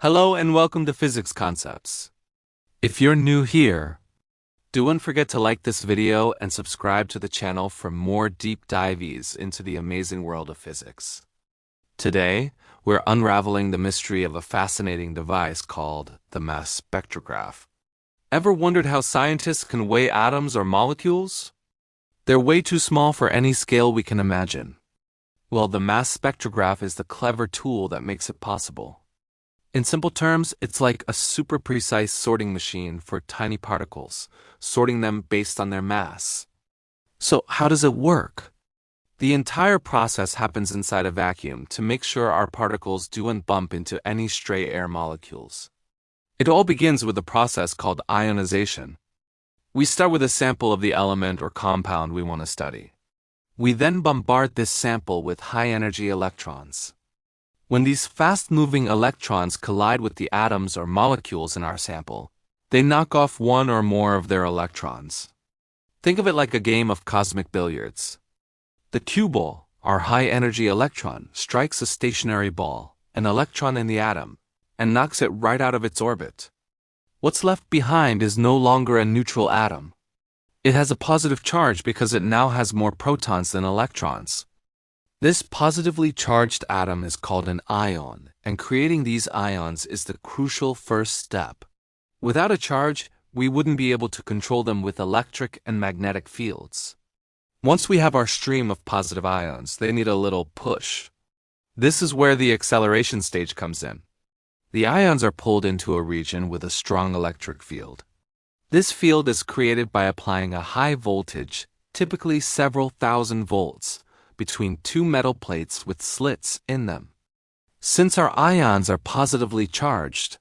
Hello and welcome to Physics Concepts. If you're new here, don't forget to like this video and subscribe to the channel for more deep dives into the amazing world of physics. Today, we're unraveling the mystery of a fascinating device called the mass spectrograph. Ever wondered how scientists can weigh atoms or molecules? They're way too small for any scale we can imagine. Well, the mass spectrograph is the clever tool that makes it possible. In simple terms, it's like a super precise sorting machine for tiny particles, sorting them based on their mass. So how does it work? The entire process happens inside a vacuum to make sure our particles don't bump into any stray air molecules. It all begins with a process called ionization. We start with a sample of the element or compound we want to study. We then bombard this sample with high-energy electrons. When these fast-moving electrons collide with the atoms or molecules in our sample, they knock off one or more of their electrons. Think of it like a game of cosmic billiards. The cue ball, our high-energy electron, strikes a stationary ball, an electron in the atom, and knocks it right out of its orbit. What's left behind is no longer a neutral atom. It has a positive charge because it now has more protons than electrons. This positively charged atom is called an ion, and creating these ions is the crucial first step. Without a charge, we wouldn't be able to control them with electric and magnetic fields. Once we have our stream of positive ions, they need a little push. This is where the acceleration stage comes in. The ions are pulled into a region with a strong electric field. This field is created by applying a high voltage, typically several thousand volts, between two metal plates with slits in them. Since our ions are positively charged,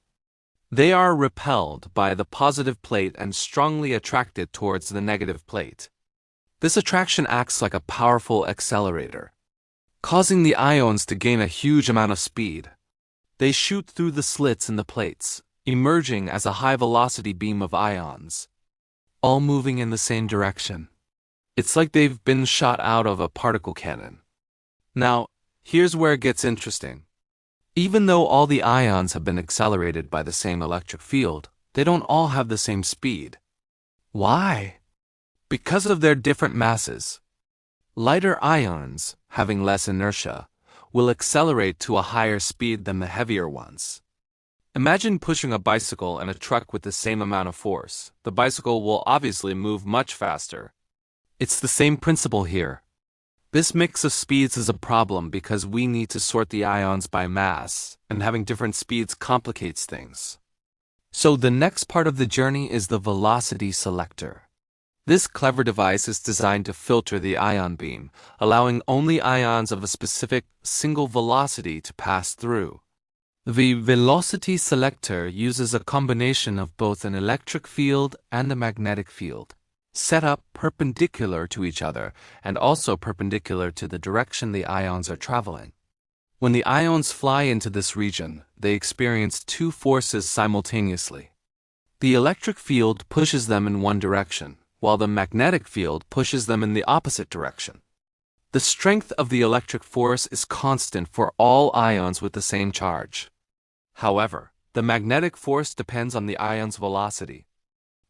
they are repelled by the positive plate and strongly attracted towards the negative plate. This attraction acts like a powerful accelerator, causing the ions to gain a huge amount of speed. They shoot through the slits in the plates, emerging as a high-velocity beam of ions, all moving in the same direction. It's like they've been shot out of a particle cannon. Now, here's where it gets interesting. Even though all the ions have been accelerated by the same electric field, they don't all have the same speed. Why? Because of their different masses. Lighter ions, having less inertia, will accelerate to a higher speed than the heavier ones. Imagine pushing a bicycle and a truck with the same amount of force. The bicycle will obviously move much faster. It's the same principle here. This mix of speeds is a problem because we need to sort the ions by mass, and having different speeds complicates things. So the next part of the journey is the velocity selector. This clever device is designed to filter the ion beam, allowing only ions of a specific single velocity to pass through. The velocity selector uses a combination of both an electric field and a magnetic field, set up perpendicular to each other and also perpendicular to the direction the ions are traveling. When the ions fly into this region, they experience two forces simultaneously. The electric field pushes them in one direction, while the magnetic field pushes them in the opposite direction. The strength of the electric force is constant for all ions with the same charge. However, the magnetic force depends on the ion's velocity.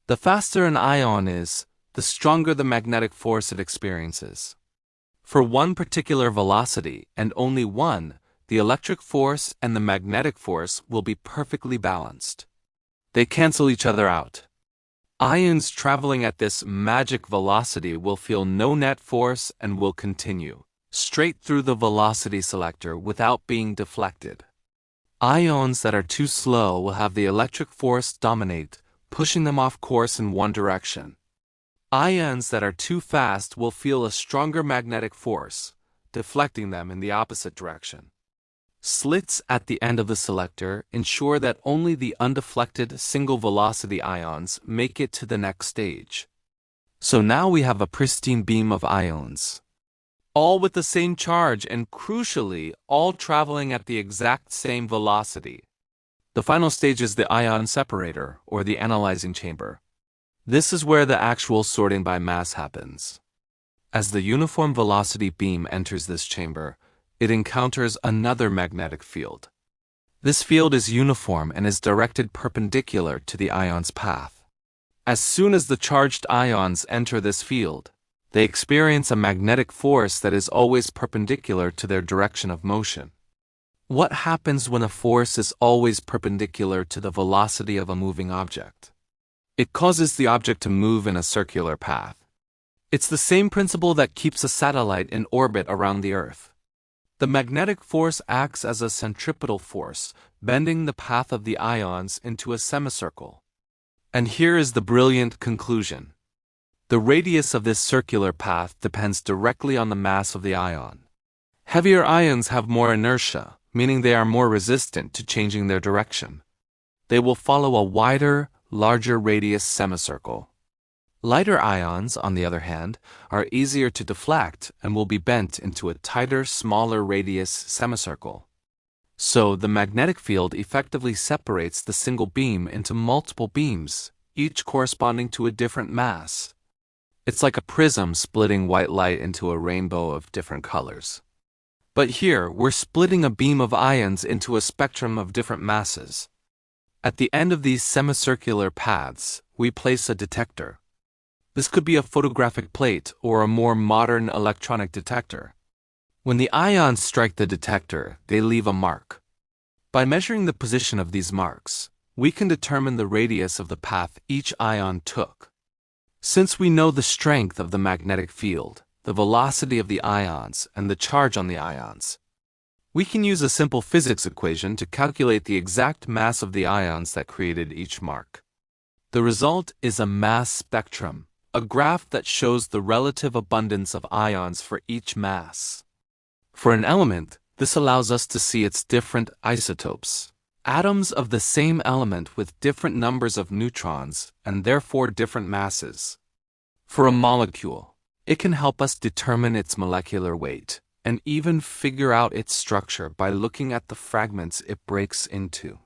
The faster an ion is, the stronger the magnetic force it experiences. For one particular velocity, and only one, the electric force and the magnetic force will be perfectly balanced. They cancel each other out. Ions traveling at this magic velocity will feel no net force and will continue straight through the velocity selector without being deflected. Ions that are too slow will have the electric force dominate, pushing them off course in one direction. Ions that are too fast will feel a stronger magnetic force, deflecting them in the opposite direction. Slits at the end of the selector ensure that only the undeflected single-velocity ions make it to the next stage. So now we have a pristine beam of ions, all with the same charge and, crucially, all traveling at the exact same velocity. The final stage is the ion separator, or the analyzing chamber. This is where the actual sorting by mass happens. As the uniform velocity beam enters this chamber, it encounters another magnetic field. This field is uniform and is directed perpendicular to the ion's path. As soon as the charged ions enter this field, they experience a magnetic force that is always perpendicular to their direction of motion. What happens when a force is always perpendicular to the velocity of a moving object? It causes the object to move in a circular path. It's the same principle that keeps a satellite in orbit around the Earth. The magnetic force acts as a centripetal force, bending the path of the ions into a semicircle. And here is the brilliant conclusion. The radius of this circular path depends directly on the mass of the ion. Heavier ions have more inertia, meaning they are more resistant to changing their direction. They will follow a wider, larger radius semicircle. Lighter ions, on the other hand, are easier to deflect and will be bent into a tighter, smaller radius semicircle. So, the magnetic field effectively separates the single beam into multiple beams, each corresponding to a different mass. It's like a prism splitting white light into a rainbow of different colors. But here, we're splitting a beam of ions into a spectrum of different masses. At the end of these semicircular paths, we place a detector. This could be a photographic plate or a more modern electronic detector. When the ions strike the detector, they leave a mark. By measuring the position of these marks, we can determine the radius of the path each ion took. Since we know the strength of the magnetic field, the velocity of the ions, and the charge on the ions, we can use a simple physics equation to calculate the exact mass of the ions that created each mark. The result is a mass spectrum, a graph that shows the relative abundance of ions for each mass. For an element, this allows us to see its different isotopes, atoms of the same element with different numbers of neutrons and therefore different masses. For a molecule, it can help us determine its molecular weight and even figure out its structure by looking at the fragments it breaks into.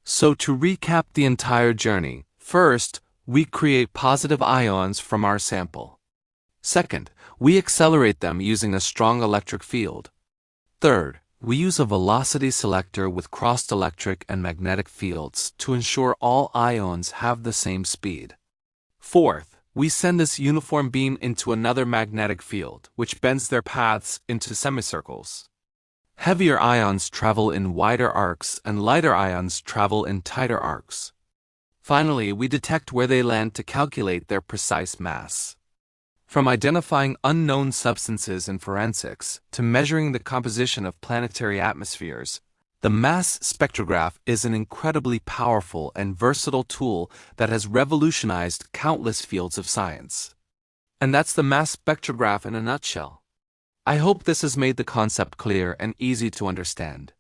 So to recap the entire journey, first, we create positive ions from our sample. Second, we accelerate them using a strong electric field. Third, we use a velocity selector with crossed electric and magnetic fields to ensure all ions have the same speed. Fourth, we send this uniform beam into another magnetic field, which bends their paths into semicircles. Heavier ions travel in wider arcs and lighter ions travel in tighter arcs. Finally, we detect where they land to calculate their precise mass. From identifying unknown substances in forensics to measuring the composition of planetary atmospheres, the mass spectrograph is an incredibly powerful and versatile tool that has revolutionized countless fields of science. And that's the mass spectrograph in a nutshell. I hope this has made the concept clear and easy to understand.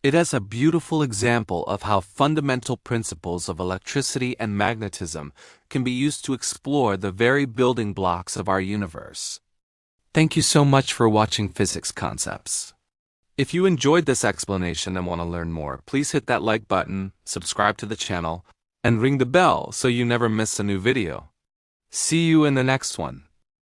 It is a beautiful example of how fundamental principles of electricity and magnetism can be used to explore the very building blocks of our universe. Thank you so much for watching Physics Concepts. If you enjoyed this explanation and want to learn more, please hit that like button, subscribe to the channel, and ring the bell so you never miss a new video. See you in the next one.